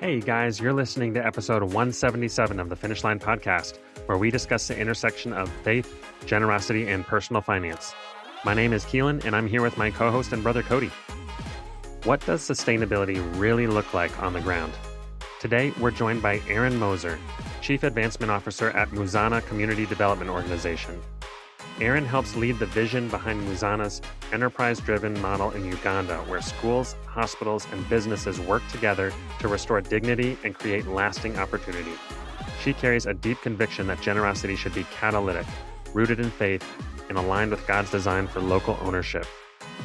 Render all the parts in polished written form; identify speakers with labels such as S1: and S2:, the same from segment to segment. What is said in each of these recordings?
S1: Hey guys, you're listening to episode 177 of the Finish Line podcast, where we discuss the intersection of faith, generosity, and personal finance. My name is Keelan, and I'm here with my co-host and brother Cody. What does sustainability really look like on the ground? Today, we're joined by Erin Moser, Chief Advancement Officer at Musana Community Development Organization. Erin helps lead the vision behind Musana's enterprise-driven model in Uganda, where schools, hospitals, and businesses work together to restore dignity and create lasting opportunity. She carries a deep conviction that generosity should be catalytic, rooted in faith, and aligned with God's design for local ownership.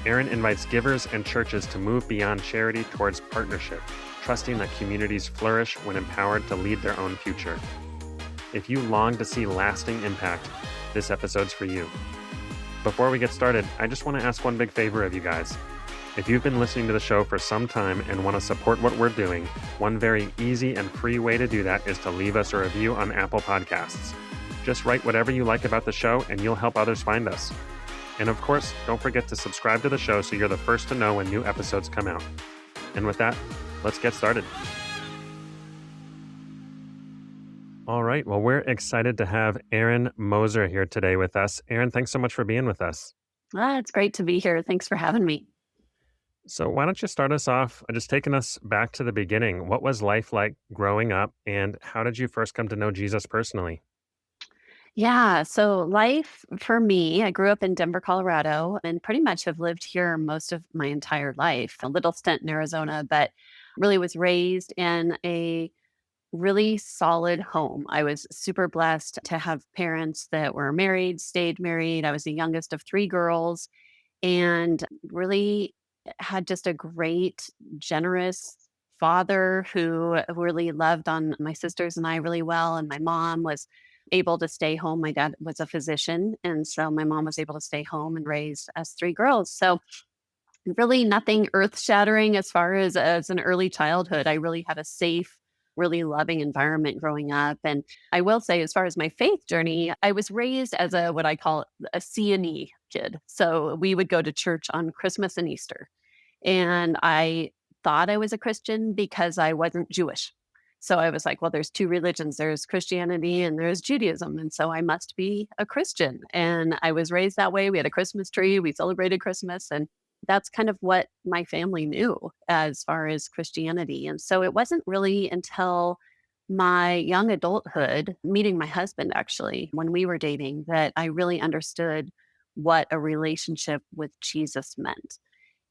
S1: Erin invites givers and churches to move beyond charity towards partnership, trusting that communities flourish when empowered to lead their own future. If you long to see lasting impact, this episode's for you. Before we get started, I just want to ask one big favor of you guys. If you've been listening to the show for some time and want to support what we're doing, one very easy and free way to do that is to leave us a review on Apple Podcasts. Just write whatever you like about the show and you'll help others find us. And of course, don't forget to subscribe to the show so you're the first to know when new episodes come out. And with that, let's get started. All right. Well, we're excited to have Erin Moser here today with us. Erin, thanks so much for being with us.
S2: It's great to be here. Thanks for having me.
S1: So why don't you start us off just taking us back to the beginning? What was life like growing up, and how did you first come to know Jesus personally?
S2: Yeah. So, life for me, I grew up in Denver, Colorado, and pretty much have lived here most of my entire life. A little stint in Arizona, but really was raised in a really solid home. I was super blessed to have parents that were married, stayed married. I was the youngest of three girls and really had just a great, generous father who really loved on my sisters and I really well. And my mom was able to stay home. My dad was a physician. And so my mom was able to stay home and raise us three girls. So really nothing earth shattering as an early childhood. I really had a safe, really loving environment growing up. And I will say, as far as my faith journey, I was raised as a what I call a C&E kid. So we would go to church on Christmas and Easter. And I thought I was a Christian because I wasn't Jewish. So I was like, well, there's two religions. There's Christianity and there's Judaism. And so I must be a Christian. And I was raised that way. We had a Christmas tree. We celebrated Christmas. And that's kind of what my family knew as far as Christianity. And so it wasn't really until my young adulthood, meeting my husband actually, when we were dating, that I really understood what a relationship with Jesus meant.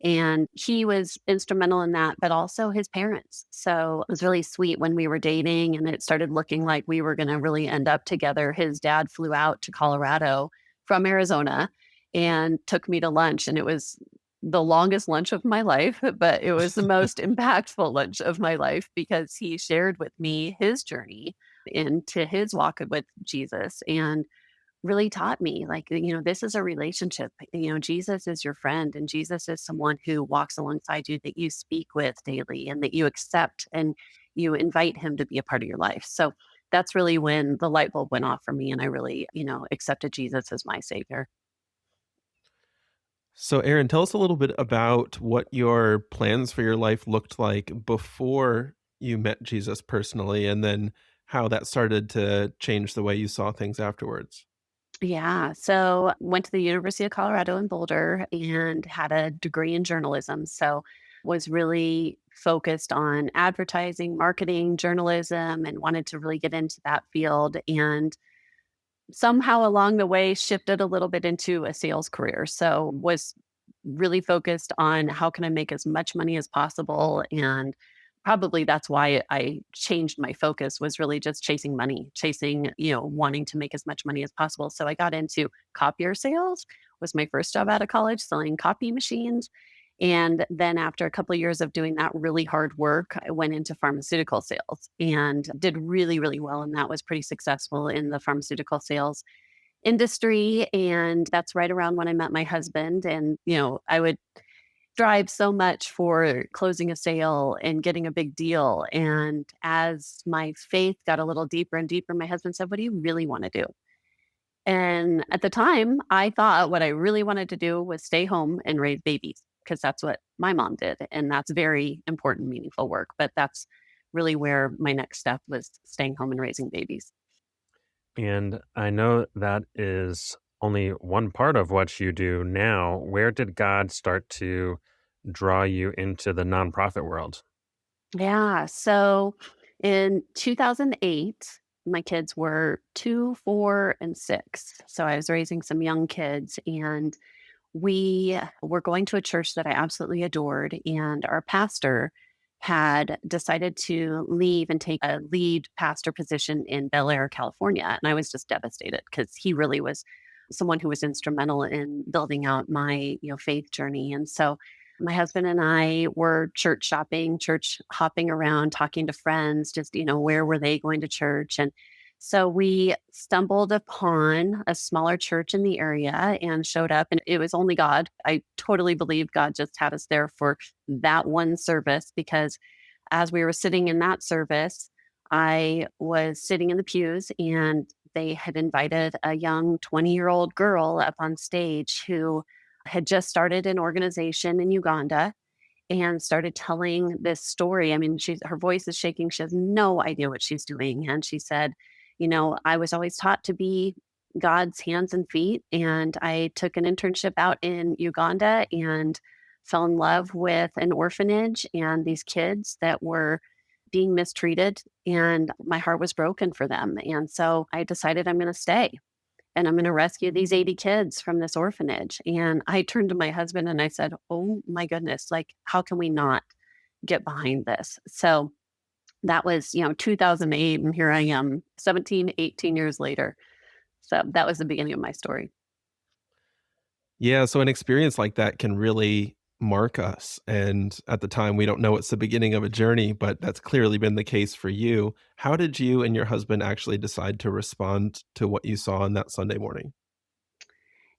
S2: And he was instrumental in that, but also his parents. So it was really sweet when we were dating and it started looking like we were going to really end up together. His dad flew out to Colorado from Arizona and took me to lunch. And it was the longest lunch of my life, but it was the most impactful lunch of my life because he shared with me his journey into his walk with Jesus and really taught me like, this is a relationship. Jesus is your friend and Jesus is someone who walks alongside you that you speak with daily and that you accept and you invite him to be a part of your life. So that's really when the light bulb went off for me and I really, accepted Jesus as my savior.
S3: So, Aaron, tell us a little bit about what your plans for your life looked like before you met Jesus personally, and then how that started to change the way you saw things afterwards.
S2: Yeah. So went to the University of Colorado in Boulder and had a degree in journalism. So was really focused on advertising, marketing, journalism, and wanted to really get into that field. And somehow along the way shifted a little bit into a sales career. So was really focused on how can I make as much money as possible and probably that's why I changed my focus was really just chasing money, chasing, wanting to make as much money as possible. So I got into copier sales, was my first job out of college selling copy machines. And then after a couple of years of doing that really hard work, I went into pharmaceutical sales and did really, really well. And that was pretty successful in the pharmaceutical sales industry. And that's right around when I met my husband. And, I would drive so much for closing a sale and getting a big deal. And as my faith got a little deeper and deeper, my husband said, what do you really want to do? And at the time, I thought what I really wanted to do was stay home and raise babies because that's what my mom did. And that's very important, meaningful work. But that's really where my next step was staying home and raising babies.
S1: And I know that is only one part of what you do now. Where did God start to draw you into the nonprofit world?
S2: Yeah. So in 2008, my kids were 2, 4, and 6. So I was raising some young kids, and we were going to a church that I absolutely adored, and our pastor had decided to leave and take a lead pastor position in Bel Air, California. And I was just devastated because he really was someone who was instrumental in building out my, faith journey. And so my husband and I were church shopping, church hopping around, talking to friends, just, where were they going to church? And so we stumbled upon a smaller church in the area and showed up, and it was only God. I totally believe God just had us there for that one service because as we were sitting in that service, I was sitting in the pews and they had invited a young 20-year-old girl up on stage who had just started an organization in Uganda and started telling this story. I mean, her voice is shaking. She has no idea what she's doing. And she said, I was always taught to be God's hands and feet. And I took an internship out in Uganda and fell in love with an orphanage and these kids that were being mistreated. And my heart was broken for them. And so I decided I'm going to stay and I'm going to rescue these 80 kids from this orphanage. And I turned to my husband and I said, "Oh my goodness, like, how can we not get behind this?" So that was, 2008. And here I am 17, 18 years later. So that was the beginning of my story.
S3: Yeah, so an experience like that can really mark us, and at the time, we don't know it's the beginning of a journey, but that's clearly been the case for you. How did you and your husband actually decide to respond to what you saw on that Sunday morning?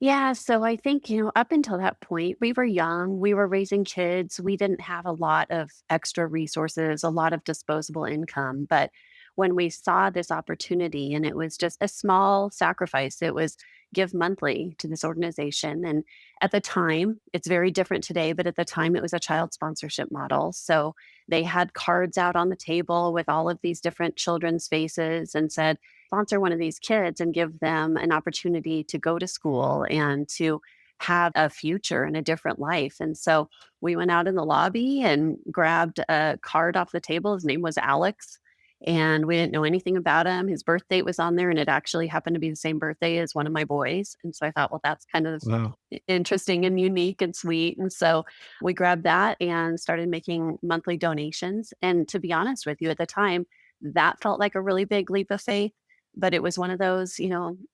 S2: Yeah, so I think, up until that point, we were young, we were raising kids, we didn't have a lot of extra resources, a lot of disposable income. But when we saw this opportunity, and it was just a small sacrifice, it was give monthly to this organization. And at the time, it's very different today, but at the time, it was a child sponsorship model. So they had cards out on the table with all of these different children's faces and said, sponsor one of these kids and give them an opportunity to go to school and to have a future and a different life. And so we went out in the lobby and grabbed a card off the table. His name was Alex. And we didn't know anything about him. His birth date was on there, and it actually happened to be the same birthday as one of my boys. And so I thought, well, that's kind of
S3: Wow.
S2: interesting and unique and sweet. And so we grabbed that and started making monthly donations. And to be honest with you, at the time, that felt like a really big leap of faith, but it was one of those,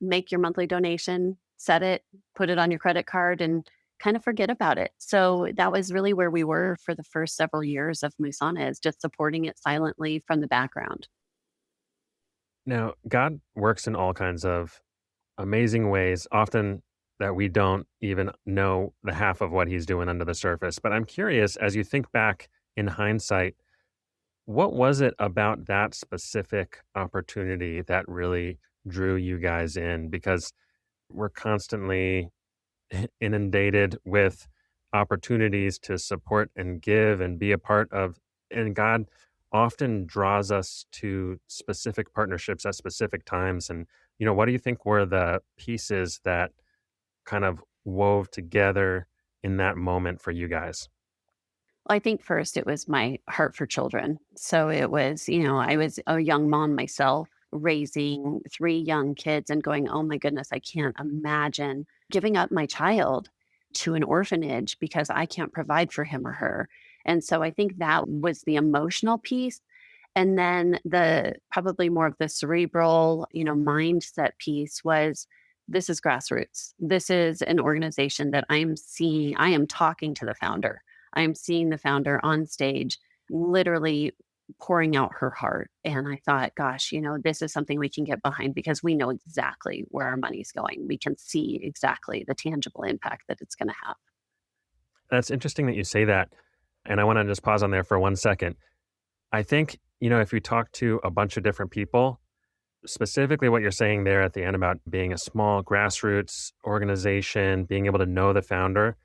S2: make your monthly donation, set it, put it on your credit card, and kind of forget about it. So that was really where we were for the first several years of Musana, is just supporting it silently from the background.
S1: Now, God works in all kinds of amazing ways, often that we don't even know the half of what he's doing under the surface. But I'm curious, as you think back in hindsight, what was it about that specific opportunity that really drew you guys in? Because we're constantly inundated with opportunities to support and give and be a part of, and God often draws us to specific partnerships at specific times. And, what do you think were the pieces that kind of wove together in that moment for you guys?
S2: Well, I think first it was my heart for children. So it was, I was a young mom myself, raising 3 young kids and going, oh my goodness, I can't imagine giving up my child to an orphanage because I can't provide for him or her. And so I think that was the emotional piece. And then the probably more of the cerebral, mindset piece was, this is grassroots. This is an organization that I'm seeing. I am talking to the founder. I'm seeing the founder on stage, literally pouring out her heart. And I thought, gosh, this is something we can get behind because we know exactly where our money's going. We can see exactly the tangible impact that it's going to have.
S1: That's interesting that you say that. And I want to just pause on there for 1 second. I think, if you talk to a bunch of different people, specifically what you're saying there at the end about being a small grassroots organization, being able to know the founder,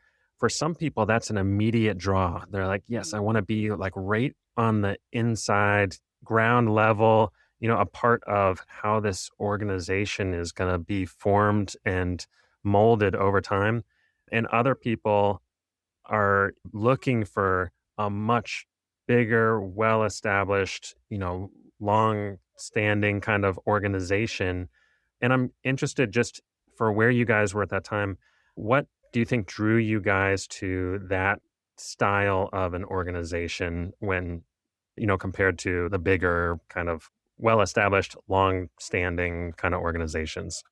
S1: for some people, that's an immediate draw. They're like, yes, I want to be like right on the inside, ground level, a part of how this organization is going to be formed and molded over time. And other people are looking for a much bigger, well established, long standing kind of organization. And I'm interested just for where you guys were at that time. What do you think drew you guys to that style of an organization when, compared to the bigger, kind of well established, long standing kind of organizations?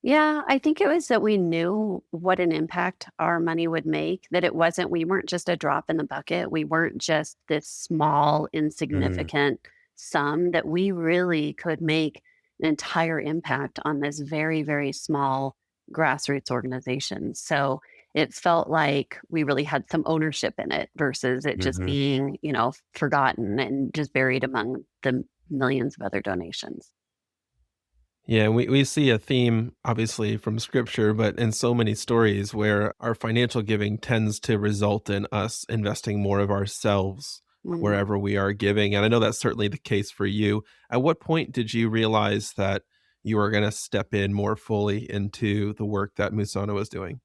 S2: Yeah, I think it was that we knew what an impact our money would make, that we weren't just a drop in the bucket. We weren't just this small,
S1: Mm,
S2: insignificant sum, that we really could make an entire impact on this very, very small grassroots organization. So it felt like we really had some ownership in it versus it just
S1: mhm.
S2: being, forgotten and just buried among the millions of other donations.
S3: Yeah, we see a theme, obviously, from scripture, but in so many stories where our financial giving tends to result in us investing more of ourselves
S2: Mm.
S3: wherever we are giving. And I know that's certainly the case for you. At what point did you realize that you were going to step in more fully into the work that Musana was doing?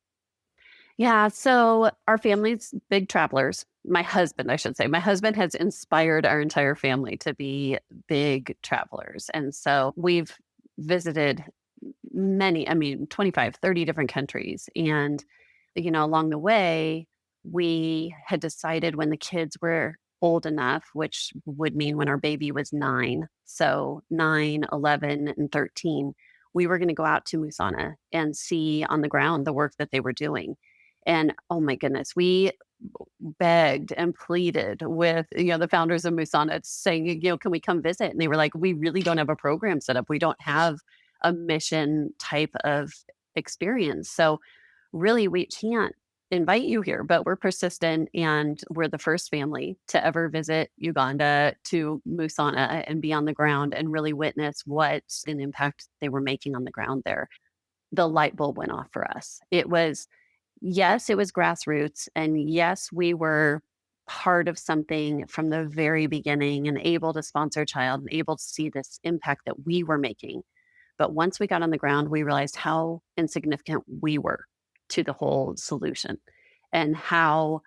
S2: Yeah, so our family's big travelers. My husband, I should say, my husband has inspired our entire family to be big travelers. And so we've visited many, I mean, 25, 30 different countries. And, along the way, we had decided when the kids were old enough, which would mean when our baby was 9, so 9, 11, and 13, we were going to go out to Musana and see on the ground the work that they were doing. And oh my goodness, we begged and pleaded with, the founders of Musana saying, can we come visit? And they were like, we really don't have a program set up. We don't have a mission type of experience. So really, we can't invite you here, but we're persistent and we're the first family to ever visit Uganda to Musana and be on the ground and really witness what an impact they were making on the ground there. The light bulb went off for us. Yes, it was grassroots. And yes, we were part of something from the very beginning and able to sponsor a child and able to see this impact that we were making. But once we got on the ground, we realized how insignificant we were to the whole solution and how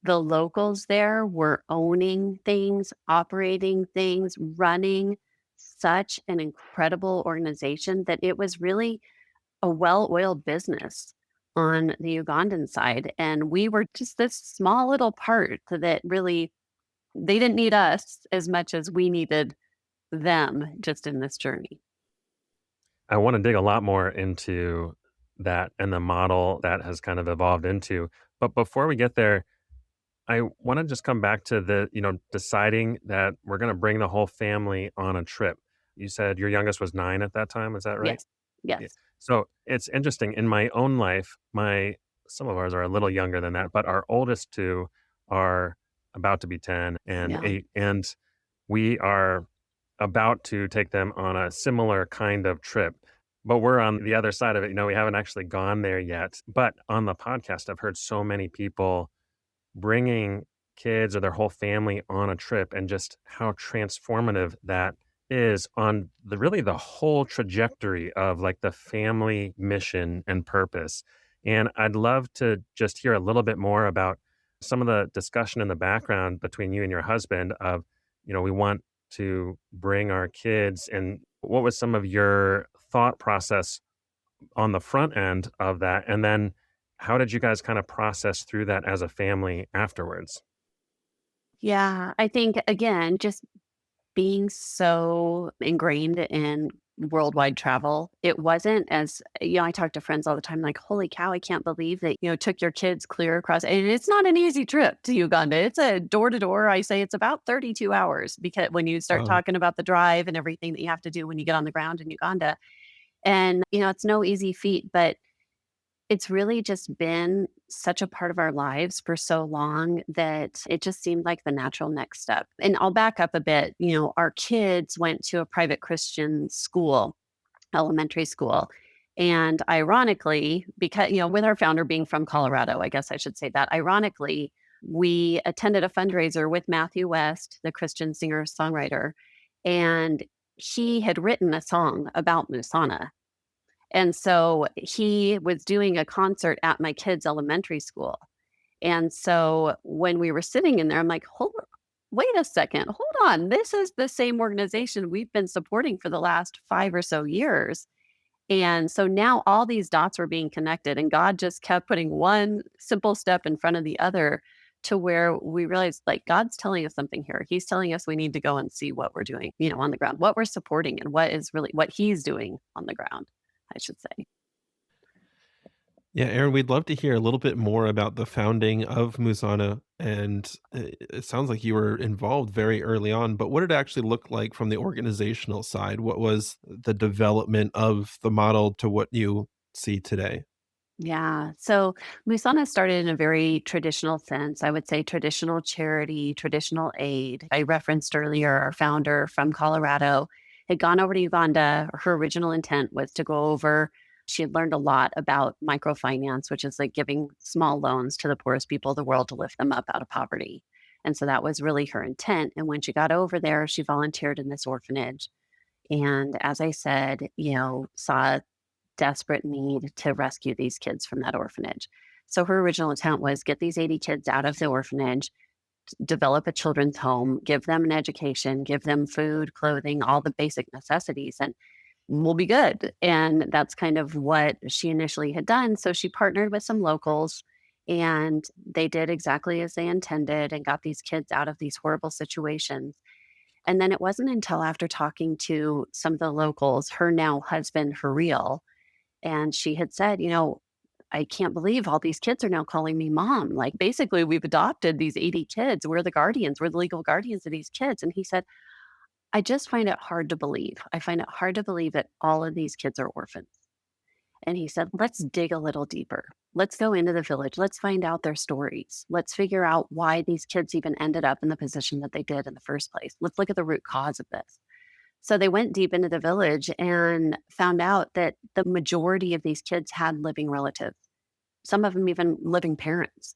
S2: the locals there were owning things, operating things, running such an incredible organization that it was really a well-oiled business on the Ugandan side, and we were just this small little part that really they didn't need us as much as we needed them just in this journey.
S1: I want to dig a lot more into that and the model that has kind of evolved into. But before we get there, I want to just come back to the, deciding that we're going to bring the whole family on a trip. You said your youngest was 9 at that time. Is that right?
S2: Yes.
S1: Yeah.
S2: Yes.
S1: So it's interesting. In my own life, some of ours are a little younger than that, but our oldest two are about to be 10 and
S2: Yeah.
S1: 8. And we are about to take them on a similar kind of trip. But we're on the other side of it. We haven't actually gone there yet. But on the podcast, I've heard so many people bringing kids or their whole family on a trip and just how transformative that is on the whole trajectory of like the family mission and purpose. And I'd love to just hear a little bit more about some of the discussion in the background between you and your husband of, we want to bring our kids, and what was some of your thought process on the front end of that? And then how did you guys kind of process through that as a family afterwards?
S2: Yeah, I think again, just being so ingrained in worldwide travel, it wasn't as I talk to friends all the time, like, "Holy cow, I can't believe that, took your kids clear across," and it's not an easy trip to Uganda. It's a door to door. I say it's about 32 hours because when you start
S3: Wow.
S2: talking about the drive and everything that you have to do when you get on the ground in Uganda. And, it's no easy feat, but it's really just been such a part of our lives for so long that it just seemed like the natural next step. And I'll back up a bit. Our kids went to a private Christian school, elementary school, And ironically, because, with our founder being from Colorado, I guess I should say that, ironically, we attended a fundraiser with Matthew West, the Christian singer songwriter, and he had written a song about Musana. And so he was doing a concert at my kids' elementary school. And so when we were sitting in there, I'm like, wait a second, hold on. This is the same organization we've been supporting for the last 5 or so years. And so now all these dots were being connected, and God just kept putting one simple step in front of the other to where we realized like God's telling us something here. He's telling us we need to go and see what we're doing, on the ground, what we're supporting, and what is really what He's doing on the ground, I should say.
S3: Yeah, Aaron, we'd love to hear a little bit more about the founding of Musana. And it sounds like you were involved very early on, but what did it actually look like from the organizational side? What was the development of the model to what you see today?
S2: Yeah. So Musana started in a very traditional sense. I would say traditional charity, traditional aid. I referenced earlier our founder from Colorado had gone over to Uganda. Her original intent was to go over. She had learned a lot about microfinance, which is like giving small loans to the poorest people of the world to lift them up out of poverty. And so that was really her intent. And when she got over there, she volunteered in this orphanage. And as I said, saw desperate need to rescue these kids from that orphanage. So her original intent was get these 80 kids out of the orphanage, develop a children's home, give them an education, give them food, clothing, all the basic necessities, and we'll be good. And that's kind of what she initially had done. So she partnered with some locals, and they did exactly as they intended and got these kids out of these horrible situations. And then it wasn't until after talking to some of the locals, her now husband for real, and she had said, I can't believe all these kids are now calling me mom. Like, basically, we've adopted these 80 kids. We're the guardians, we're the legal guardians of these kids. And he said, I just find it hard to believe. I find it hard to believe that all of these kids are orphans. And he said, let's dig a little deeper. Let's go into the village. Let's find out their stories. Let's figure out why these kids even ended up in the position that they did in the first place. Let's look at the root cause of this. So they went deep into the village and found out that the majority of these kids had living relatives, some of them even living parents.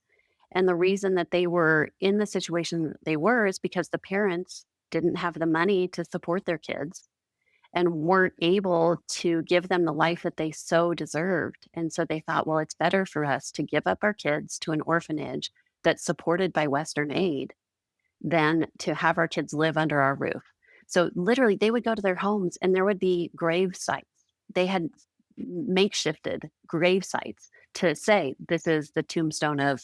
S2: And the reason that they were in the situation that they were is because the parents didn't have the money to support their kids and weren't able to give them the life that they so deserved. And so they thought, well, it's better for us to give up our kids to an orphanage that's supported by Western aid than to have our kids live under our roof. So literally, they would go to their homes and there would be grave sites. They had makeshifted grave sites to say, this is the tombstone of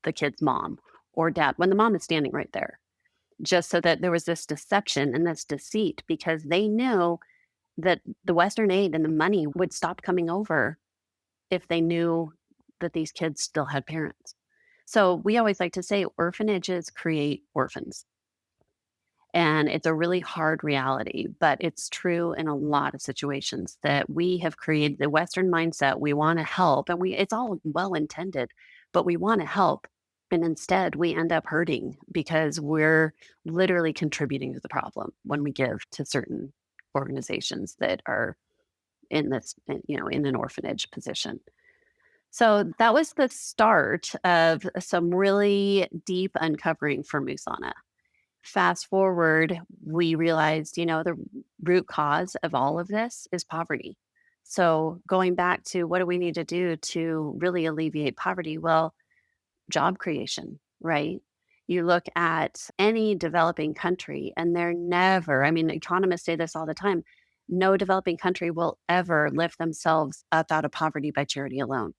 S2: the kid's mom or dad, when the mom is standing right there, just so that there was this deception and this deceit because they knew that the Western aid and the money would stop coming over if they knew that these kids still had parents. So we always like to say orphanages create orphans. And it's a really hard reality, but it's true in a lot of situations that we have created the Western mindset. We want to help, and it's all well intended, but we want to help. And instead, we end up hurting because we're literally contributing to the problem when we give to certain organizations that are in this, in an orphanage position. So that was the start of some really deep uncovering for Musana. Fast forward, we realized, the root cause of all of this is poverty. So going back to what do we need to do to really alleviate poverty? Well, job creation, right? You look at any developing country and they're never, I mean, economists say this all the time, no developing country will ever lift themselves up out of poverty by charity alone.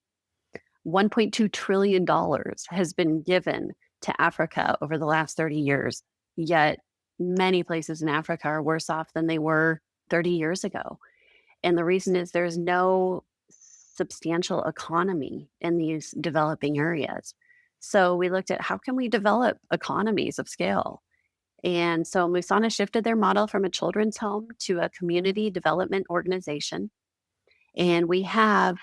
S2: $1.2 trillion has been given to Africa over the last 30 years, yet many places in Africa are worse off than they were 30 years ago. And the reason is there's no substantial economy in these developing areas. So we looked at how can we develop economies of scale? And so Musana shifted their model from a children's home to a community development organization. And we have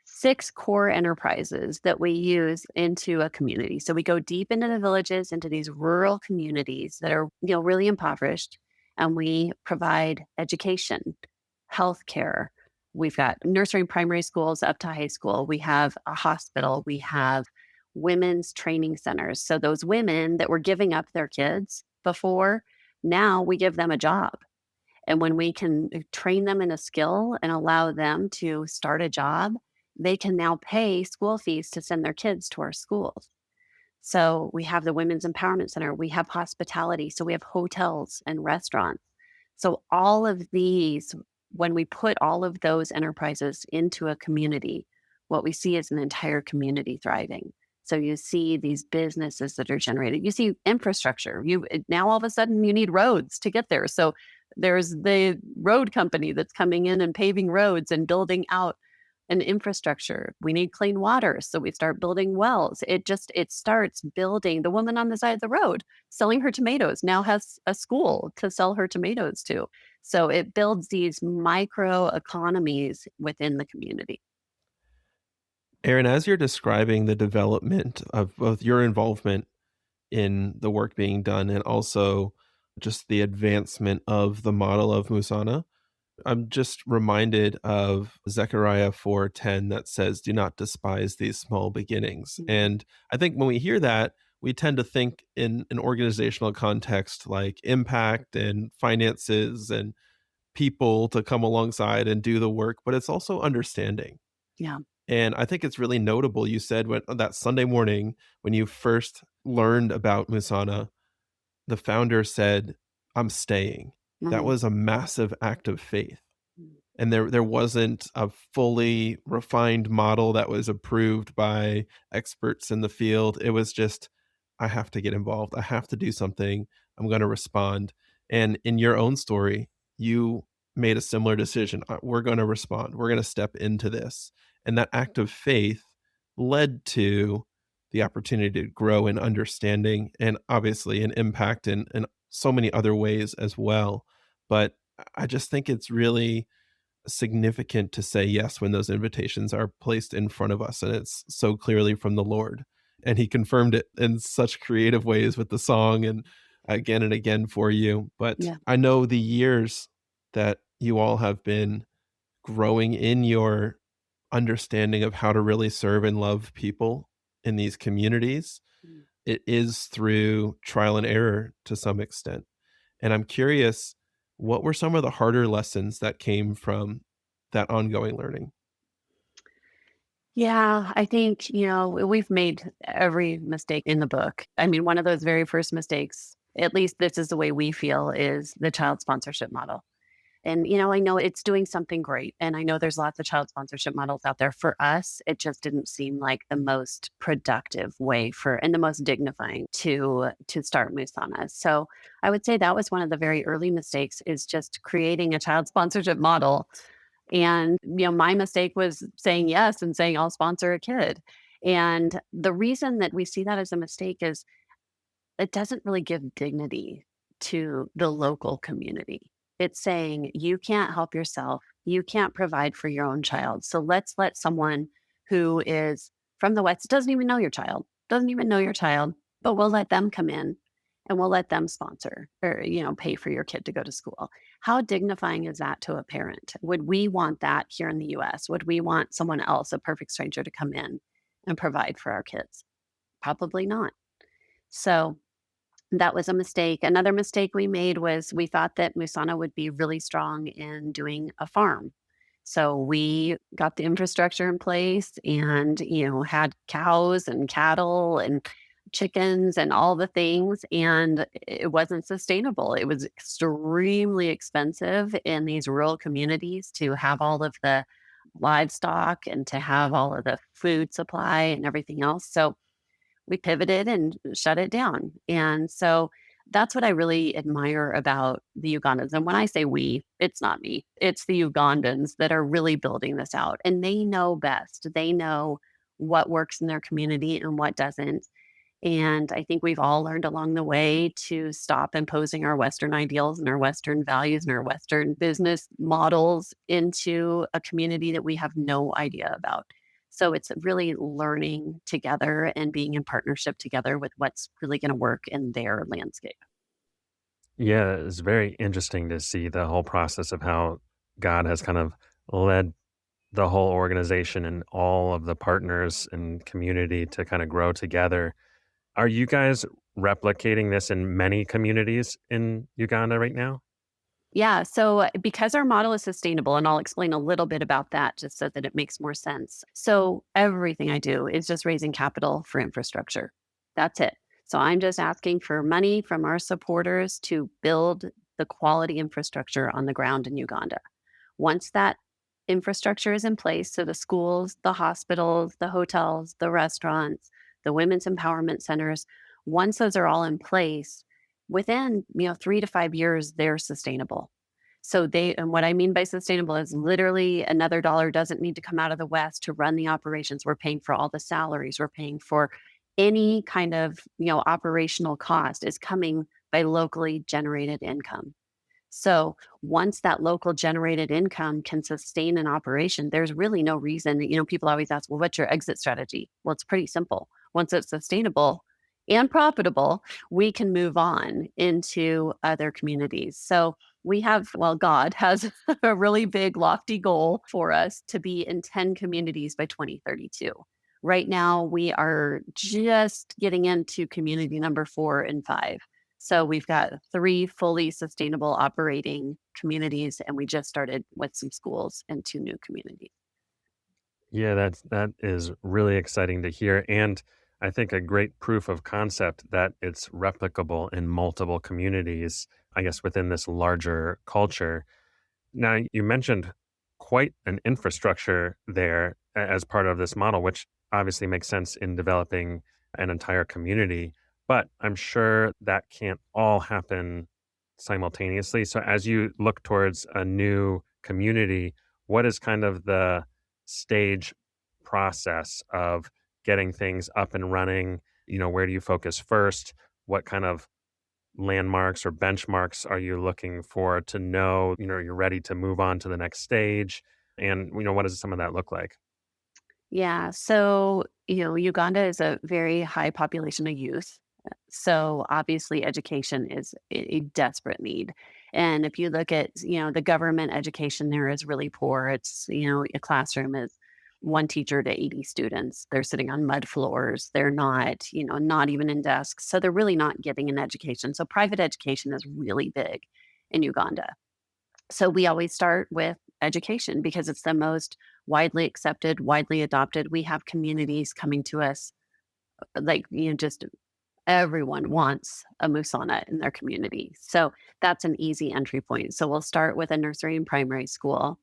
S2: 6 core enterprises that we use into a community. So we go deep into the villages, into these rural communities that are, really impoverished, and we provide education, healthcare, We've got nursery and primary schools up to high school. We have a hospital. We have women's training centers. So those women that were giving up their kids before, now we give them a job. And when we can train them in a skill and allow them to start a job, they can now pay school fees to send their kids to our schools. So we have the Women's Empowerment Center, we have hospitality, so we have hotels and restaurants. So all of these, when we put all of those enterprises into a community, what we see is an entire community thriving. So you see these businesses that are generated. You see infrastructure. Now all of a sudden you need roads to get there. So there's the road company that's coming in and paving roads and building out an infrastructure. We need clean water, so we start building wells. It starts building. The woman on the side of the road selling her tomatoes now has a school to sell her tomatoes to. So it builds these micro economies within the community.
S3: Erin, as you're describing the development of both your involvement in the work being done and also just the advancement of the model of Musana, I'm just reminded of Zechariah 4:10 that says, "Do not despise these small beginnings."
S2: Mhm.
S3: And I think when we hear that, we tend to think in an organizational context like impact and finances and people to come alongside and do the work, but it's also understanding.
S2: Yeah.
S3: And I think it's really notable. You said when on that Sunday morning when you first learned about Musana, the founder said, "I'm staying." That
S2: Mhm.
S3: was a massive act of faith, and there wasn't a fully refined model that was approved by experts in the field. It was just, I have to get involved. I have to do something. I'm going to respond. And in your own story, you made a similar decision. We're going to respond. We're going to step into this. And that act of faith led to the opportunity to grow in understanding and obviously an impact in so many other ways as well. But I just think it's really significant to say yes when those invitations are placed in front of us and it's so clearly from the Lord. And he confirmed it in such creative ways with the song and again for you. But
S2: Yeah.
S3: I know the years that you all have been growing in your understanding of how to really serve and love people in these communities.
S2: Mm.
S3: It is through trial and error to some extent. And I'm curious, what were some of the harder lessons that came from that ongoing learning?
S2: Yeah, I think, we've made every mistake in the book. I mean, one of those very first mistakes, at least this is the way we feel, is the child sponsorship model. And, I know it's doing something great. And I know there's lots of child sponsorship models out there. For us, it just didn't seem like the most productive way and the most dignifying to start Musana. So I would say that was one of the very early mistakes is just creating a child sponsorship model. And, my mistake was saying yes and saying I'll sponsor a kid. And the reason that we see that as a mistake is it doesn't really give dignity to the local community. It's saying you can't help yourself, you can't provide for your own child. So let's let someone who is from the West, doesn't even know your child, but we'll let them come in and we'll let them sponsor or, pay for your kid to go to school. How dignifying is that to a parent? Would we want that here in the US? Would we want someone else, a perfect stranger, to come in and provide for our kids? Probably not. So that was a mistake. Another mistake we made was we thought that Musana would be really strong in doing a farm. So we got the infrastructure in place and, had cows and cattle and chickens and all the things. And it wasn't sustainable. It was extremely expensive in these rural communities to have all of the livestock and to have all of the food supply and everything else. So we pivoted and shut it down. And so that's what I really admire about the Ugandans. And when I say we, it's not me, it's the Ugandans that are really building this out. And they know best. They know what works in their community and what doesn't. And I think we've all learned along the way to stop imposing our Western ideals and our Western values and our Western business models into a community that we have no idea about. So it's really learning together and being in partnership together with what's really going to work in their landscape.
S1: Yeah, it's very interesting to see the whole process of how God has kind of led the whole organization and all of the partners and community to kind of grow together. Are you guys replicating this in many communities in Uganda right now?
S2: Yeah. So, because our model is sustainable, and I'll explain a little bit about that just so that it makes more sense. So, everything I do is just raising capital for infrastructure. That's it. So, I'm just asking for money from our supporters to build the quality infrastructure on the ground in Uganda. Once that infrastructure is in place, so the schools, the hospitals, the hotels, the restaurants, the women's empowerment centers, once those are all in place, within 3 to 5 years, they're sustainable. So and what I mean by sustainable is literally another dollar doesn't need to come out of the West to run the operations. We're paying for all the salaries. We're paying for any kind of operational cost is coming by locally generated income. So once that local generated income can sustain an operation, there's really no reason. People always ask, well, what's your exit strategy? Well, it's pretty simple. Once it's sustainable and profitable, we can move on into other communities. So God has a really big, lofty goal for us to be in 10 communities by 2032. Right now, we are just getting into community number 4 and 5. So we've got 3 fully sustainable operating communities, and we just started with some schools and 2 new communities.
S1: Yeah, that is really exciting to hear, and I think a great proof of concept that it's replicable in multiple communities, I guess, within this larger culture. Now, you mentioned quite an infrastructure there as part of this model, which obviously makes sense in developing an entire community, but I'm sure that can't all happen simultaneously. So, as you look towards a new community, what is kind of the stage process of getting things up and running? Where do you focus first? What kind of landmarks or benchmarks are you looking for to know, you're ready to move on to the next stage? And, what does some of that look like?
S2: Yeah. So, Uganda is a very high population of youth. So obviously education is a desperate need. And if you look at, the government education there is really poor. It's, a classroom is one teacher to 80 students. They're sitting on mud floors. They're not, not even in desks. So they're really not getting an education. So private education is really big in Uganda. So we always start with education because it's the most widely accepted, widely adopted. We have communities coming to us like, just everyone wants a Musana in their community. So that's an easy entry point. So we'll start with a nursery and primary school.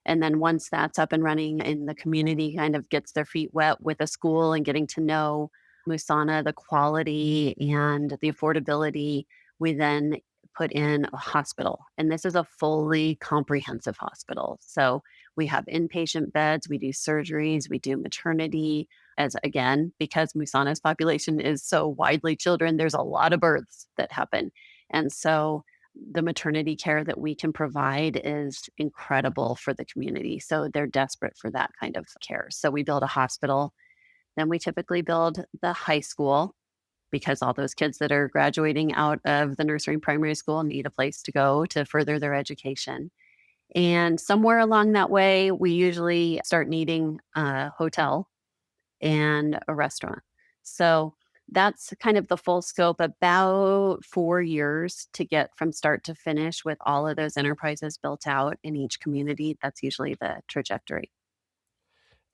S2: And then once that's up and running and the community kind of gets their feet wet with a school and getting to know Musana, the quality and the affordability, we then put in a hospital. And this is a fully comprehensive hospital. So we have inpatient beds, we do surgeries, we do maternity, as again, because Musana's population is so widely children, there's a lot of births that happen. And so the maternity care that we can provide is incredible for the community. So they're desperate for that kind of care. So we build a hospital. Then we typically build the high school because all those kids that are graduating out of the nursery and primary school need a place to go to further their education. And somewhere along that way, we usually start needing a hotel and a restaurant. So that's kind of the full scope, about 4 years to get from start to finish with all of those enterprises built out in each community. That's usually the trajectory.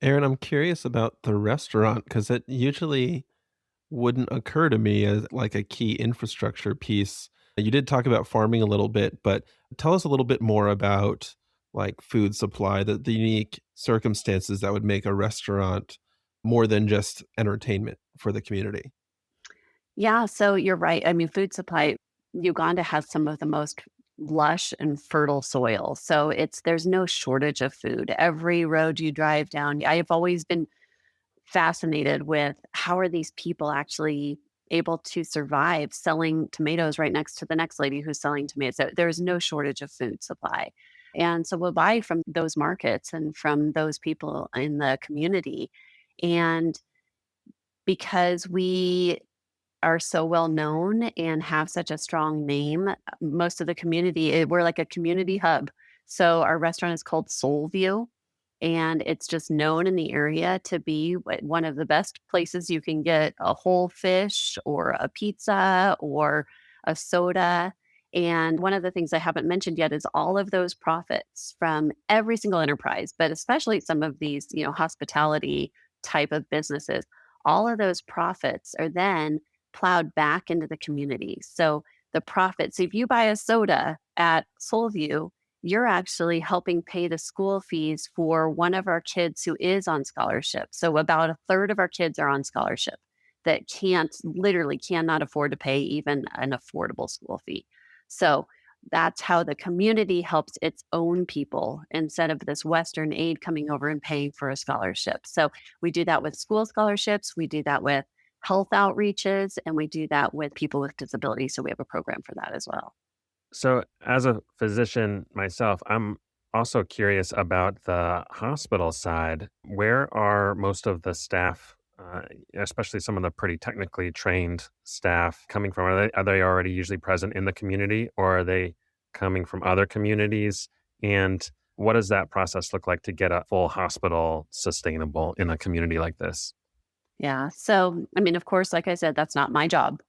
S3: Aaron, I'm curious about the restaurant because it usually wouldn't occur to me as like a key infrastructure piece. You did talk about farming a little bit, but tell us a little bit more about like food supply, the unique circumstances that would make a restaurant more than just entertainment for the community.
S2: Yeah, so you're right. I mean, food supply, Uganda has some of the most lush and fertile soil. So there's no shortage of food. Every road you drive down, I have always been fascinated with how are these people actually able to survive selling tomatoes right next to the next lady who's selling tomatoes. There's no shortage of food supply. And so we'll buy from those markets and from those people in the community. And because we are so well known and have such a strong name, most of the community, we're like a community hub. So our restaurant is called Soul View. And it's just known in the area to be one of the best places you can get a whole fish or a pizza or a soda. And one of the things I haven't mentioned yet is all of those profits from every single enterprise, but especially some of these, hospitality type of businesses. All of those profits are then plowed back into the community. So the profits, if you buy a soda at Soulview, you're actually helping pay the school fees for one of our kids who is on scholarship. So about a third of our kids are on scholarship that literally cannot afford to pay even an affordable school fee. So that's how the community helps its own people instead of this Western aid coming over and paying for a scholarship. So we do that with school scholarships, we do that with health outreaches, and we do that with people with disabilities. So we have a program for that as well.
S1: So, as a physician myself, I'm also curious about the hospital side. Where are most of the staff, especially some of the pretty technically trained staff, coming from? Are they already usually present in the community, or are they coming from other communities? And what does that process look like to get a full hospital sustainable in a community like this?
S2: Yeah. So, I mean, of course, like I said, that's not my job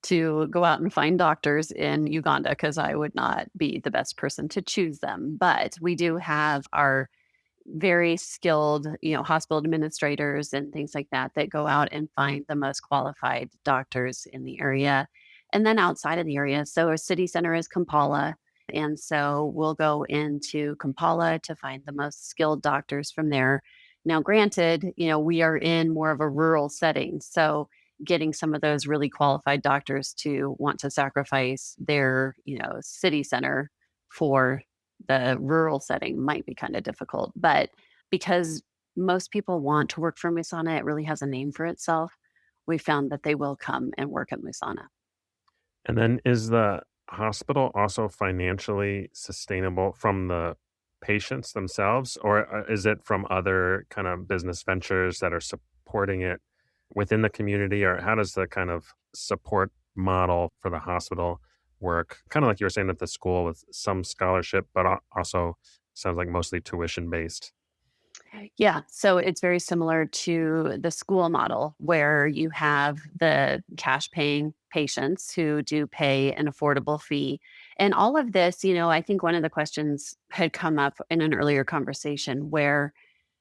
S2: to go out and find doctors in Uganda because I would not be the best person to choose them. But we do have our very skilled, hospital administrators and things like that that go out and find the most qualified doctors in the area. And then outside of the area, so our city center is Kampala. And so we'll go into Kampala to find the most skilled doctors from there. Now, granted, we are in more of a rural setting. So getting some of those really qualified doctors to want to sacrifice their, city center for the rural setting might be kind of difficult. But because most people want to work for Musana, it really has a name for itself. We found that they will come and work at Musana.
S1: And then is the hospital also financially sustainable from the patients themselves, or is it from other kind of business ventures that are supporting it within the community, or how does the kind of support model for the hospital work? Kind of like you were saying at the school with some scholarship, but also sounds like mostly tuition based.
S2: Yeah, so it's very similar to the school model where you have the cash paying patients who do pay an affordable fee. And all of this, I think one of the questions had come up in an earlier conversation where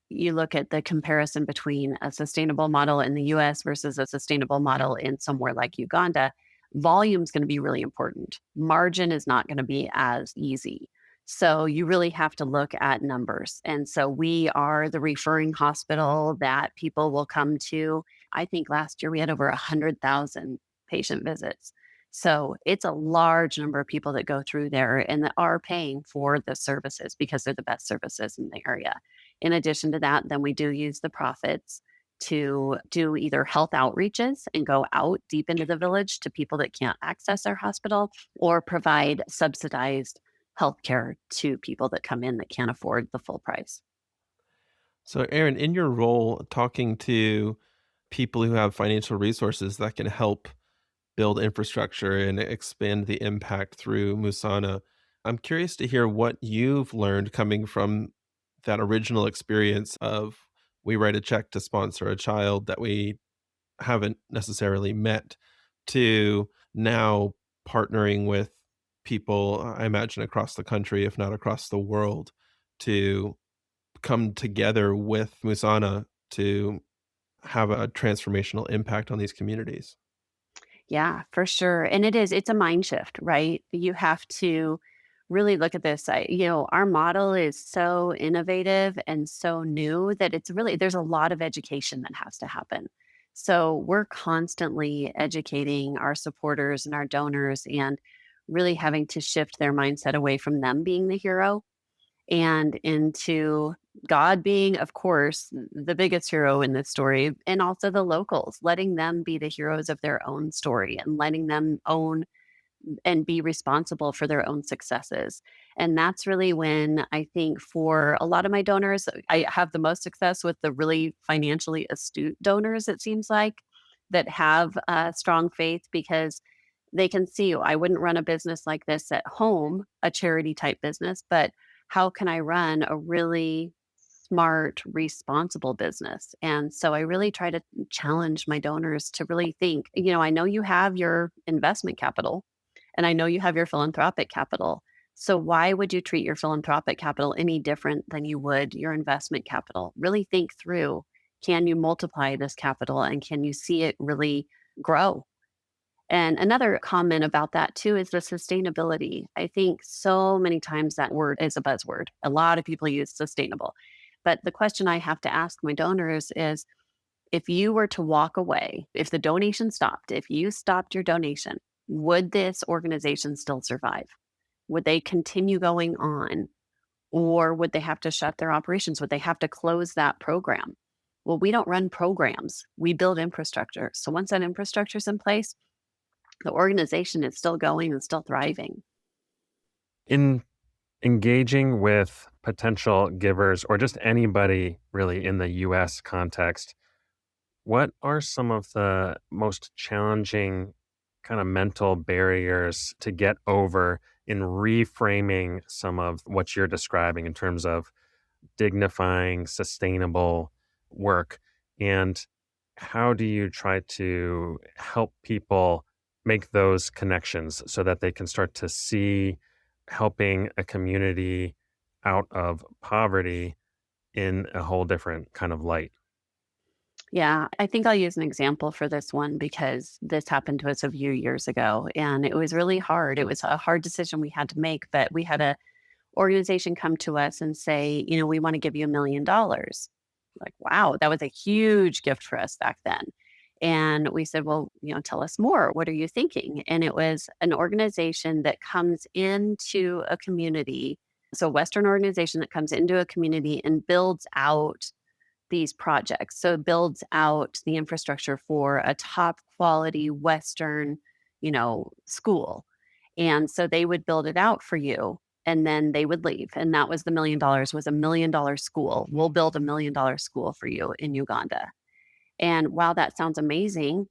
S2: you look at the comparison between a sustainable model in the US versus a sustainable model in somewhere like Uganda, volume is going to be really important. Margin is not going to be as easy. So you really have to look at numbers. And so we are the referring hospital that people will come to. I think last year we had over 100,000 patient visits. So it's a large number of people that go through there and that are paying for the services because they're the best services in the area. In addition to that, then we do use the profits to do either health outreaches and go out deep into the village to people that can't access our hospital or provide subsidized healthcare to people that come in that can't afford the full price.
S3: So, Aaron, in your role talking to people who have financial resources that can help build infrastructure and expand the impact through Musana, I'm curious to hear what you've learned coming from that original experience of we write a check to sponsor a child that we haven't necessarily met to now partnering with people, I imagine across the country, if not across the world, to come together with Musana to have a transformational impact on these communities.
S2: Yeah, for sure. And it's a mind shift, right? You have to really look at this. Our model is so innovative and so new that there's a lot of education that has to happen. So we're constantly educating our supporters and our donors and really having to shift their mindset away from them being the hero and into God being, of course, the biggest hero in this story, and also the locals, letting them be the heroes of their own story and letting them own and be responsible for their own successes. And that's really when I think for a lot of my donors, I have the most success with the really financially astute donors, it seems like, that have strong faith because they can see I wouldn't run a business like this at home, a charity type business, but how can I run a really smart, responsible business. And so I really try to challenge my donors to really think, I know you have your investment capital and I know you have your philanthropic capital. So why would you treat your philanthropic capital any different than you would your investment capital? Really think through, can you multiply this capital and can you see it really grow? And another comment about that too is the sustainability. I think so many times that word is a buzzword. A lot of people use sustainable. But the question I have to ask my donors is, if you were to walk away, if the donation stopped, if you stopped your donation, would this organization still survive? Would they continue going on? Or would they have to shut their operations? Would they have to close that program? Well, we don't run programs, we build infrastructure. So once that infrastructure is in place, the organization is still going and still thriving.
S1: In engaging with potential givers or just anybody really in the US context, what are some of the most challenging kind of mental barriers to get over in reframing some of what you're describing in terms of dignifying, sustainable work? And how do you try to help people make those connections so that they can start to see helping a community out of poverty in a whole different kind of light?
S2: Yeah, I think I'll use an example for this one because this happened to us a few years ago and it was really hard. It was a hard decision we had to make, but we had a organization come to us and say, we want to give you $1 million. Like, wow, that was a huge gift for us back then. And we said, well, tell us more. What are you thinking? And it was an organization that comes into a community. So, a Western organization that comes into a community and builds out these projects. So, it builds out the infrastructure for a top quality Western, school. And so they would build it out for you and then they would leave. And that was the $1 million was $1 million school. We'll build $1 million school for you in Uganda. And while that sounds amazing,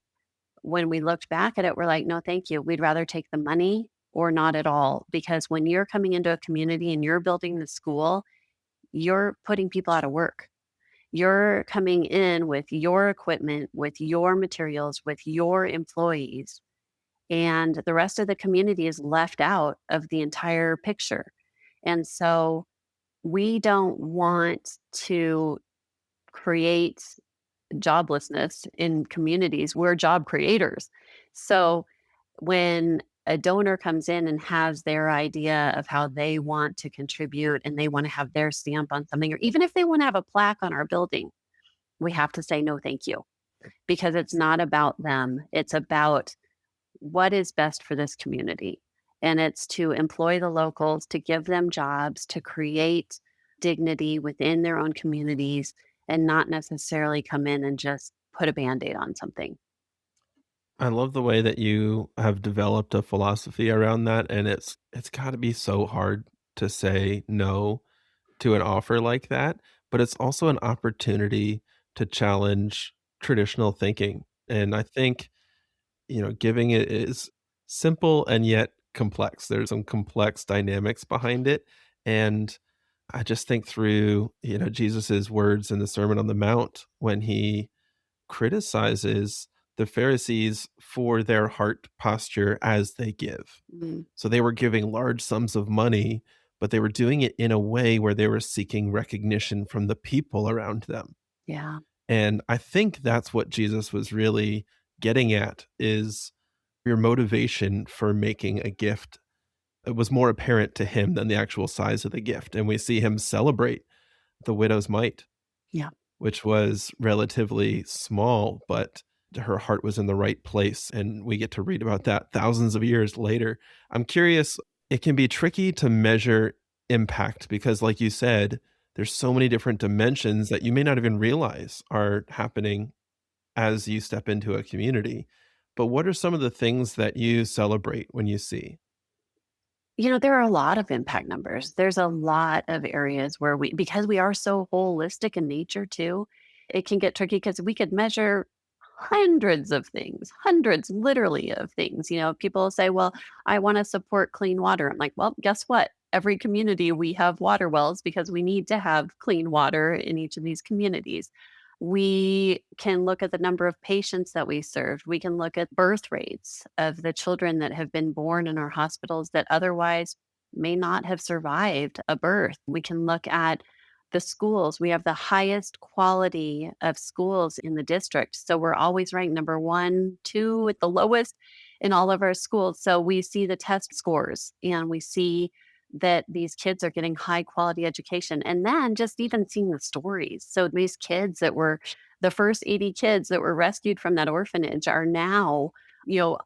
S2: when we looked back at it, we're like, no, thank you. We'd rather take the money or not at all. Because when you're coming into a community and you're building the school, you're putting people out of work. You're coming in with your equipment, with your materials, with your employees, and the rest of the community is left out of the entire picture. And so we don't want to create joblessness in communities. We're job creators. So when a donor comes in and has their idea of how they want to contribute and they want to have their stamp on something, or even if they want to have a plaque on our building, we have to say no, thank you, because it's not about them. It's about what is best for this community. And it's to employ the locals, to give them jobs, to create dignity within their own communities, and not necessarily come in and just put a band aid on something.
S3: I love the way that you have developed a philosophy around that, and it's gotta be so hard to say no to an offer like that, but it's also an opportunity to challenge traditional thinking, and I think, giving it is simple and yet complex. There's some complex dynamics behind it, and I just think through, Jesus's words in the Sermon on the Mount when he criticizes the Pharisees for their heart posture as they give.
S2: Mm,
S3: So they were giving large sums of money, but they were doing it in a way where they were seeking recognition from the people around them.
S2: yeah.
S3: And I think that's what Jesus was really getting at is your motivation for making a gift. It was more apparent to him than the actual size of the gift. And we see him celebrate the widow's mite,
S2: Yeah.
S3: which was relatively small, but her heart was in the right place. And we get to read about that thousands of years later. I'm curious, it can be tricky to measure impact because, like you said, there's so many different dimensions that you may not even realize are happening as you step into a community. But what are some of the things that you celebrate when you see?
S2: There are a lot of impact numbers. There's a lot of areas where because we are so holistic in nature too, it can get tricky because we could measure hundreds of things, literally of things. People say, well, I want to support clean water. I'm like, well, guess what? every community, we have water wells because we need to have clean water in each of these communities. We can look at the number of patients that we served. We can look at birth rates of the children that have been born in our hospitals that otherwise may not have survived a birth. We can look at the schools. We have the highest quality of schools in the district. So we're always ranked number one, two at the lowest in all of our schools. So we see the test scores and we see that these kids are getting high quality education. And then just even seeing the stories. So these kids that were the first 80 kids that were rescued from that orphanage are now, you know,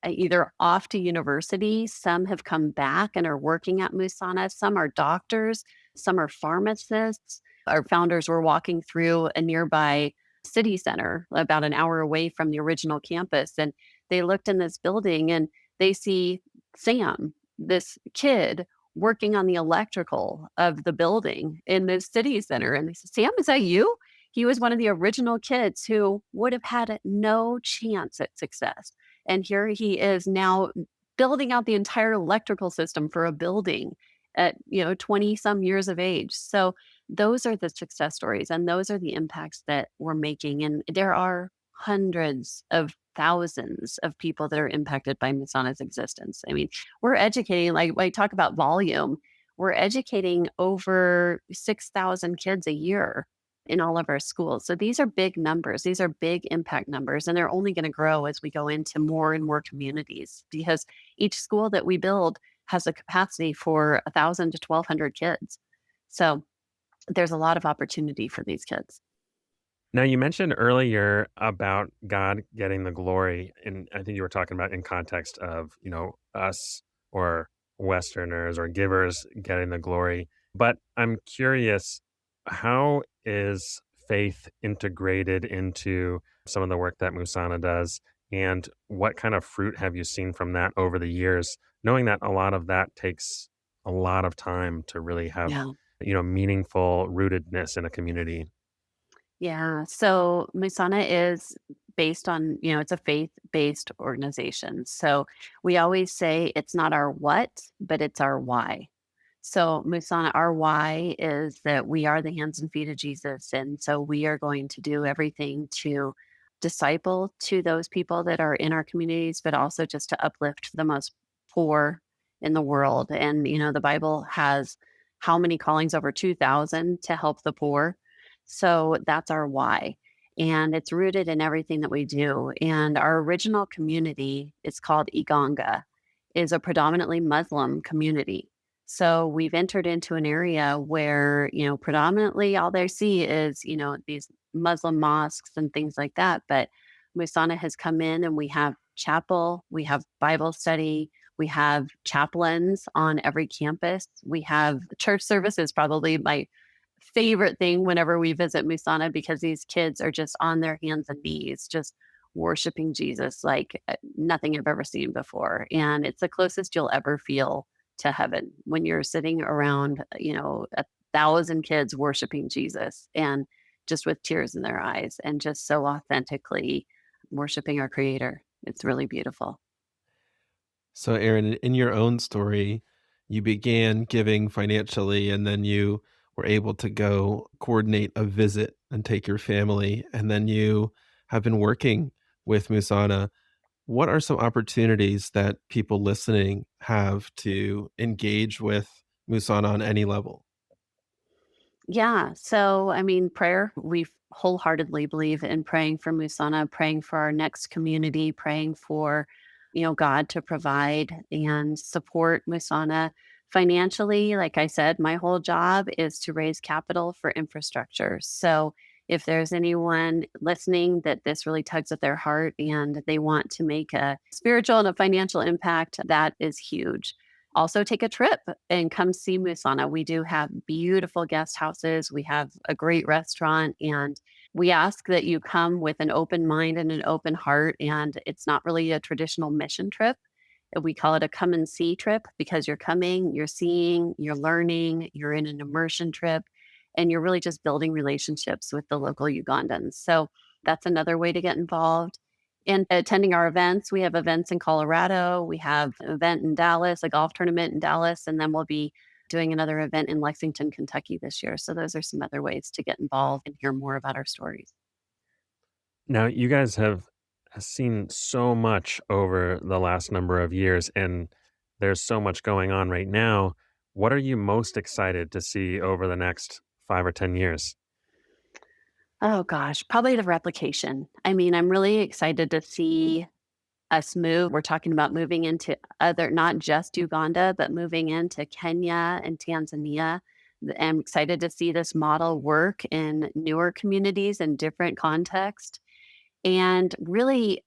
S2: either off to university. Some have come back and are working at Musana. Some are doctors. Some are pharmacists. Our founders were walking through a nearby city center about an hour away from the original campus. And they looked in this building and they see Sam, this kid working on the electrical of the building in the city center. And they said, Sam, is that you? He was one of the original kids who would have had no chance at success. And here he is now building out the entire electrical system for a building at 20 some years of age. So those are the success stories and those are the impacts that we're making. And there are hundreds of thousands of people that are impacted by Masana's existence. I mean, we're educating, like when I talk about volume, we're educating over 6,000 kids a year in all of our schools. So these are big numbers. These are big impact numbers, and they're only going to grow as we go into more and more communities because each school that we build has a capacity for 1,000 to 1,200 kids. So there's a lot of opportunity for these kids.
S1: Now, you mentioned earlier about God getting the glory, and I think you were talking about in context of, us or Westerners or givers getting the glory. But I'm curious, how is faith integrated into some of the work that Musana does? And what kind of fruit have you seen from that over the years, knowing that a lot of that takes a lot of time to really have,
S2: Yeah.
S1: meaningful rootedness in a community?
S2: Yeah. So Musana is based on, it's a faith based organization. So we always say it's not our what, but it's our why. So Musana, our why is that we are the hands and feet of Jesus. And so we are going to do everything to disciple to those people that are in our communities, but also just to uplift the most poor in the world. And, the Bible has how many callings? Over 2,000 to help the poor. So that's our why. And it's rooted in everything that we do. And our original community, it's called Uganda, is a predominantly Muslim community. So we've entered into an area where, predominantly all they see is, these Muslim mosques and things like that. But Musana has come in and we have chapel, we have Bible study, we have chaplains on every campus. We have church services, probably my favorite thing whenever we visit Musana because these kids are just on their hands and knees, just worshiping Jesus like nothing I've ever seen before. And it's the closest you'll ever feel to heaven when you're sitting around, 1,000 kids worshiping Jesus and just with tears in their eyes and just so authentically worshiping our creator. It's really beautiful.
S3: So, Aaron, in your own story, you began giving financially and then you were able to go coordinate a visit and take your family. And then you have been working with Musana. What are some opportunities that people listening have to engage with Musana on any level?
S2: Yeah. So, I mean, prayer, we wholeheartedly believe in praying for Musana, praying for our next community, praying for, God to provide and support Musana financially. Like I said, my whole job is to raise capital for infrastructure. So, if there's anyone listening that this really tugs at their heart and they want to make a spiritual and a financial impact, that is huge. Also, take a trip and come see Musana. We do have beautiful guest houses. We have a great restaurant, and we ask that you come with an open mind and an open heart. And it's not really a traditional mission trip. We call it a come and see trip because you're coming, you're seeing, you're learning, you're in an immersion trip, and you're really just building relationships with the local Ugandans. So that's another way to get involved. And attending our events, we have events in Colorado, we have an event in Dallas, a golf tournament in Dallas, and then we'll be doing another event in Lexington, Kentucky this year. So those are some other ways to get involved and hear more about our stories.
S1: Now, you guys have seen so much over the last number of years, and there's so much going on right now. What are you most excited to see over the next 5 or 10 years?
S2: Oh gosh, probably the replication. I mean, I'm really excited to see us move. We're talking about moving into other, not just Uganda, but moving into Kenya and Tanzania. I'm excited to see this model work in newer communities in different contexts and really,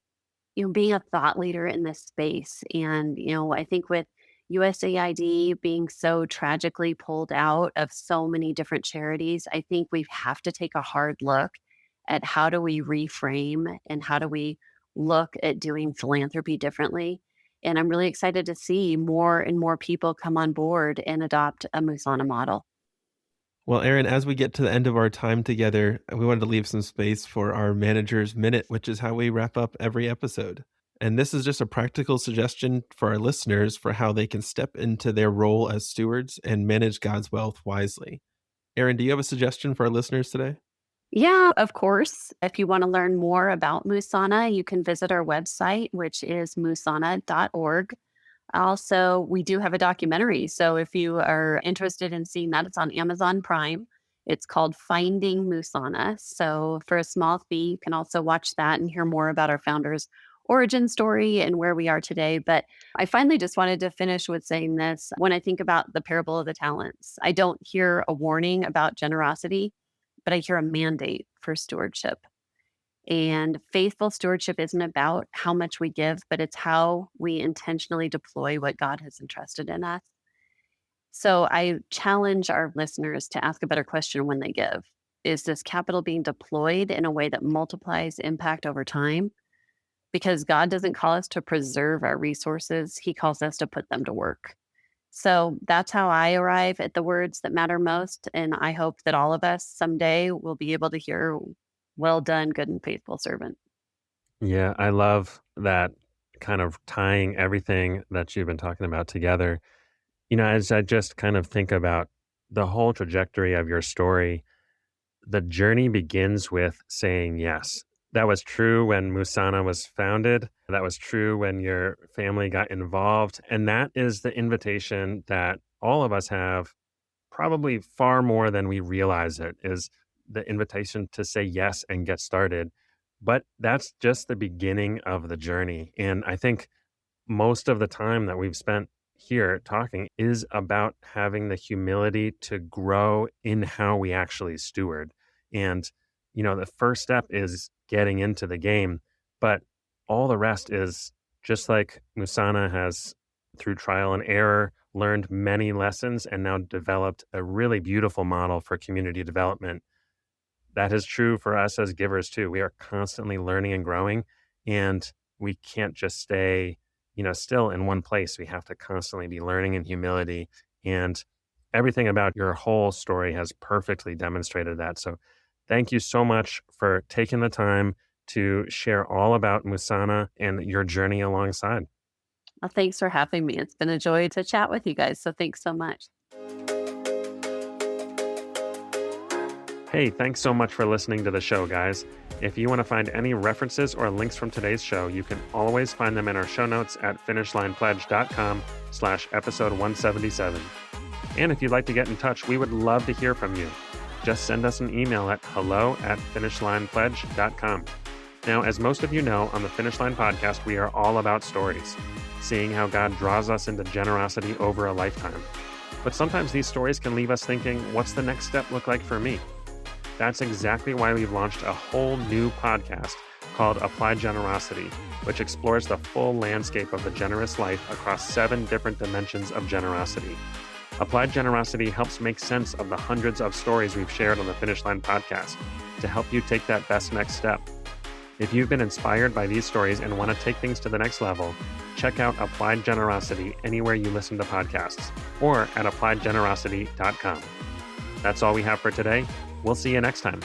S2: being a thought leader in this space. And, I think with USAID being so tragically pulled out of so many different charities, I think we have to take a hard look at how do we reframe and how do we look at doing philanthropy differently. And I'm really excited to see more and more people come on board and adopt a Musana model.
S3: Well, Erin, as we get to the end of our time together, we wanted to leave some space for our manager's minute, which is how we wrap up every episode. And this is just a practical suggestion for our listeners for how they can step into their role as stewards and manage God's wealth wisely. Erin, do you have a suggestion for our listeners today?
S2: Yeah, of course. If you want to learn more about Musana, you can visit our website, which is musana.org. Also, we do have a documentary. So if you are interested in seeing that, it's on Amazon Prime. It's called Finding Musana. So for a small fee, you can also watch that and hear more about our founders' origin story and where we are today. But I finally just wanted to finish with saying this. When I think about the parable of the talents, I don't hear a warning about generosity, but I hear a mandate for stewardship. And faithful stewardship isn't about how much we give, but it's how we intentionally deploy what God has entrusted in us. So I challenge our listeners to ask a better question when they give. Is this capital being deployed in a way that multiplies impact over time? Because God doesn't call us to preserve our resources, He calls us to put them to work. So that's how I arrive at the words that matter most. And I hope that all of us someday will be able to hear, well done, good and faithful servant.
S1: Yeah, I love that kind of tying everything that you've been talking about together. As I just kind of think about the whole trajectory of your story, the journey begins with saying yes. That was true when Musana was founded. That was true when your family got involved. And that is the invitation that all of us have, probably far more than we realize it, is the invitation to say yes and get started. But that's just the beginning of the journey. And I think most of the time that we've spent here talking is about having the humility to grow in how we actually steward. And, the first step is getting into the game, but all the rest is just like Musana has, through trial and error, learned many lessons and now developed a really beautiful model for community development. That is true for us as givers too. We are constantly learning and growing, and we can't just stay, still in one place. We have to constantly be learning in humility. And everything about your whole story has perfectly demonstrated that. So thank you so much for taking the time to share all about Musana and your journey alongside.
S2: Well, thanks for having me. It's been a joy to chat with you guys. So thanks so much.
S1: Hey, thanks so much for listening to the show, guys. If you want to find any references or links from today's show, you can always find them in our show notes at finishlinepledge.com/episode 177. And if you'd like to get in touch, we would love to hear from you. Just send us an email at hello@finishlinepledge.com. Now, as most of you know, on the Finish Line podcast, we are all about stories, seeing how God draws us into generosity over a lifetime. But sometimes these stories can leave us thinking, what's the next step look like for me? That's exactly why we've launched a whole new podcast called Applied Generosity, which explores the full landscape of the generous life across 7 different dimensions of generosity. Applied Generosity helps make sense of the hundreds of stories we've shared on the Finish Line podcast to help you take that best next step. If you've been inspired by these stories and want to take things to the next level, check out Applied Generosity anywhere you listen to podcasts or at appliedgenerosity.com. That's all we have for today. We'll see you next time.